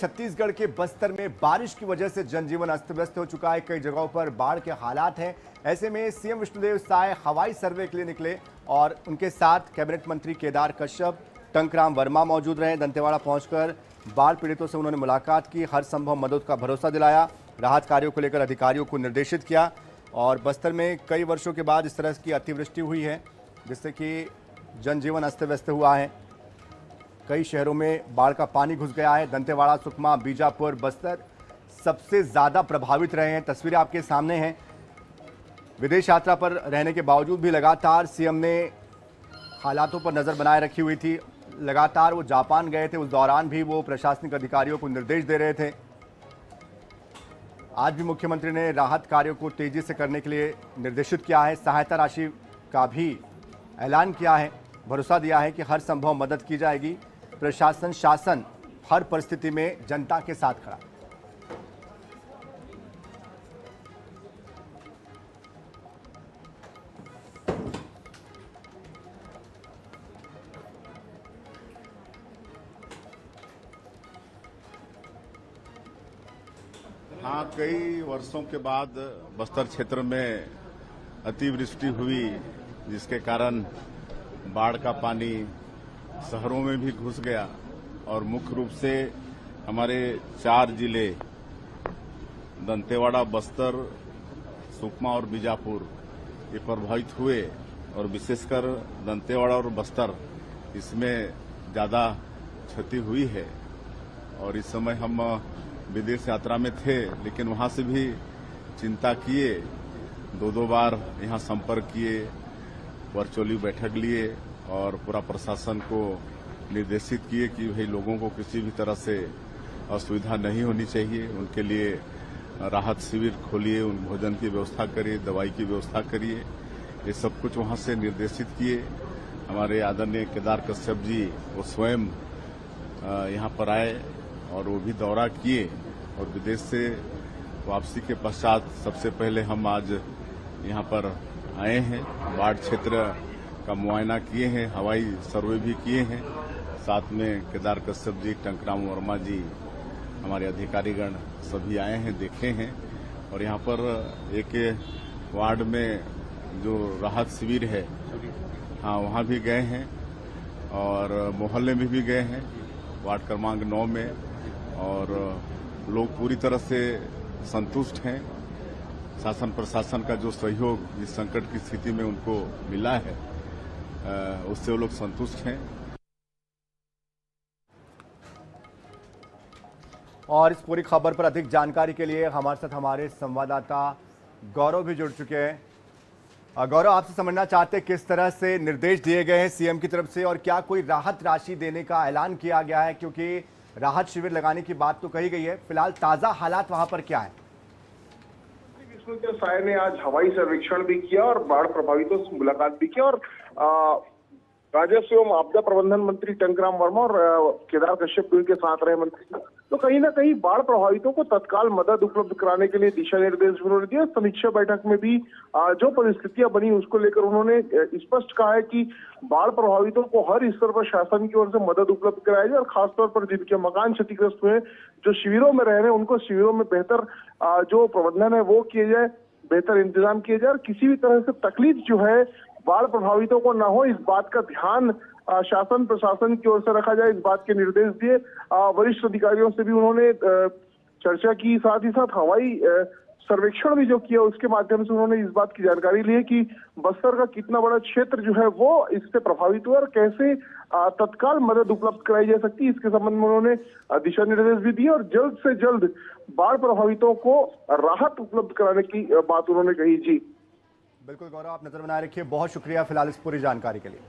छत्तीसगढ़ के बस्तर में बारिश की वजह से जनजीवन अस्त व्यस्त हो चुका है। कई जगहों पर बाढ़ के हालात हैं। ऐसे में सीएम विष्णुदेव साय हवाई सर्वे के लिए निकले और उनके साथ कैबिनेट मंत्री केदार कश्यप, टंकराम वर्मा मौजूद रहे। दंतेवाड़ा पहुंचकर बाढ़ पीड़ितों से उन्होंने मुलाकात की, हर संभव मदद का भरोसा दिलाया, राहत कार्यों को लेकर अधिकारियों को निर्देशित किया। और बस्तर में कई वर्षों के बाद इस तरह की अतिवृष्टि हुई है जिससे कि जनजीवन अस्त व्यस्त हुआ है। कई शहरों में बाढ़ का पानी घुस गया है। दंतेवाड़ा, सुकमा, बीजापुर, बस्तर सबसे ज़्यादा प्रभावित रहे हैं। तस्वीरें आपके सामने हैं। विदेश यात्रा पर रहने के बावजूद भी लगातार सीएम ने हालातों पर नज़र बनाए रखी हुई थी। लगातार वो जापान गए थे, उस दौरान भी वो प्रशासनिक अधिकारियों को निर्देश दे रहे थे। आज भी मुख्यमंत्री ने राहत कार्यों को तेजी से करने के लिए निर्देशित किया है। सहायता राशि का भी ऐलान किया है, भरोसा दिया है कि हर संभव मदद की जाएगी। प्रशासन, शासन हर परिस्थिति में जनता के साथ खड़ा। हाँ, कई वर्षों के बाद बस्तर क्षेत्र में अतिवृष्टि हुई जिसके कारण बाढ़ का पानी शहरों में भी घुस गया और मुख्य रूप से हमारे 4 जिले दंतेवाड़ा, बस्तर, सुकमा और बीजापुर ये प्रभावित हुए। और विशेषकर दंतेवाड़ा और बस्तर इसमें ज़्यादा क्षति हुई है। और इस समय हम विदेश यात्रा में थे, लेकिन वहाँ से भी चिंता किए, 2 बार यहाँ संपर्क किए, वर्चुअली बैठक लिए और पूरा प्रशासन को निर्देशित किए कि भाई लोगों को किसी भी तरह से असुविधा नहीं होनी चाहिए। उनके लिए राहत शिविर खोलिए, उन भोजन की व्यवस्था करिए, दवाई की व्यवस्था करिए। ये सब कुछ वहाँ से निर्देशित किए। हमारे आदरणीय केदार कश्यप जी वो स्वयं यहाँ पर आए और वो भी दौरा किए। और विदेश से वापसी के पश्चात सबसे पहले हम आज यहाँ पर आए हैं, बाढ़ क्षेत्र का मुआयना किए हैं, हवाई सर्वे भी किए हैं। साथ में केदार कश्यप जी, टंकराम वर्मा जी, हमारे अधिकारीगण सभी आए हैं, देखे हैं। और यहाँ पर एक वार्ड में जो राहत शिविर है, हाँ, वहाँ भी गए हैं और मोहल्ले में भी गए हैं, वार्ड क्रमांक 9 में। और लोग पूरी तरह से संतुष्ट हैं। शासन प्रशासन का जो सहयोग इस संकट की स्थिति में उनको मिला है, उससे वो लोग संतुष्ट हैं। और इस पूरी खबर पर अधिक जानकारी के लिए हमारे साथ हमारे संवाददाता गौरव भी जुड़ चुके हैं। गौरव, आपसे समझना चाहते हैं किस तरह से निर्देश दिए गए हैं सीएम की तरफ से और क्या कोई राहत राशि देने का ऐलान किया गया है? क्योंकि राहत शिविर लगाने की बात तो कही गई है, फिलहाल ताजा हालात वहां पर क्या है? विष्णुदेव साय ने आज हवाई सर्वेक्षण भी किया और बाढ़ प्रभावितों से मुलाकात भी की। और राजस्व एवं आपदा प्रबंधन मंत्री टंकराम वर्मा और केदार कश्यप भी उनके साथ रहे मंत्री। तो कहीं ना कहीं बाढ़ प्रभावितों को तत्काल मदद उपलब्ध कराने के लिए दिशा निर्देश भी उन्होंने दिया। समीक्षा बैठक में भी जो परिस्थितियां बनी उसको लेकर उन्होंने स्पष्ट कहा है कि बाढ़ प्रभावितों को हर स्तर पर शासन की ओर से मदद उपलब्ध कराई जाए और खासतौर पर जिनके मकान क्षतिग्रस्त हुए, जो शिविरों में रह रहे हैं, उनको शिविरों में बेहतर जो प्रबंधन है वो किए जाए, बेहतर इंतजाम किए जाए और किसी भी तरह से तकलीफ जो है बाढ़ प्रभावितों को न हो, इस बात का ध्यान शासन प्रशासन की ओर से रखा जाए, इस बात के निर्देश दिए। वरिष्ठ अधिकारियों से भी उन्होंने चर्चा की। साथ ही साथ हवाई सर्वेक्षण भी जो किया उसके माध्यम से उन्होंने इस बात की जानकारी ली है कि बस्तर का कितना बड़ा क्षेत्र जो है वो इससे प्रभावित हुआ और कैसे तत्काल मदद उपलब्ध कराई जा सकती है, इसके संबंध में उन्होंने दिशा निर्देश भी दिए और जल्द से जल्द बाढ़ प्रभावितों को राहत उपलब्ध कराने की बात उन्होंने कही। जी बिल्कुल गौरव, आप नजर बनाए रखिए। बहुत शुक्रिया फिलहाल इस पूरी जानकारी के लिए।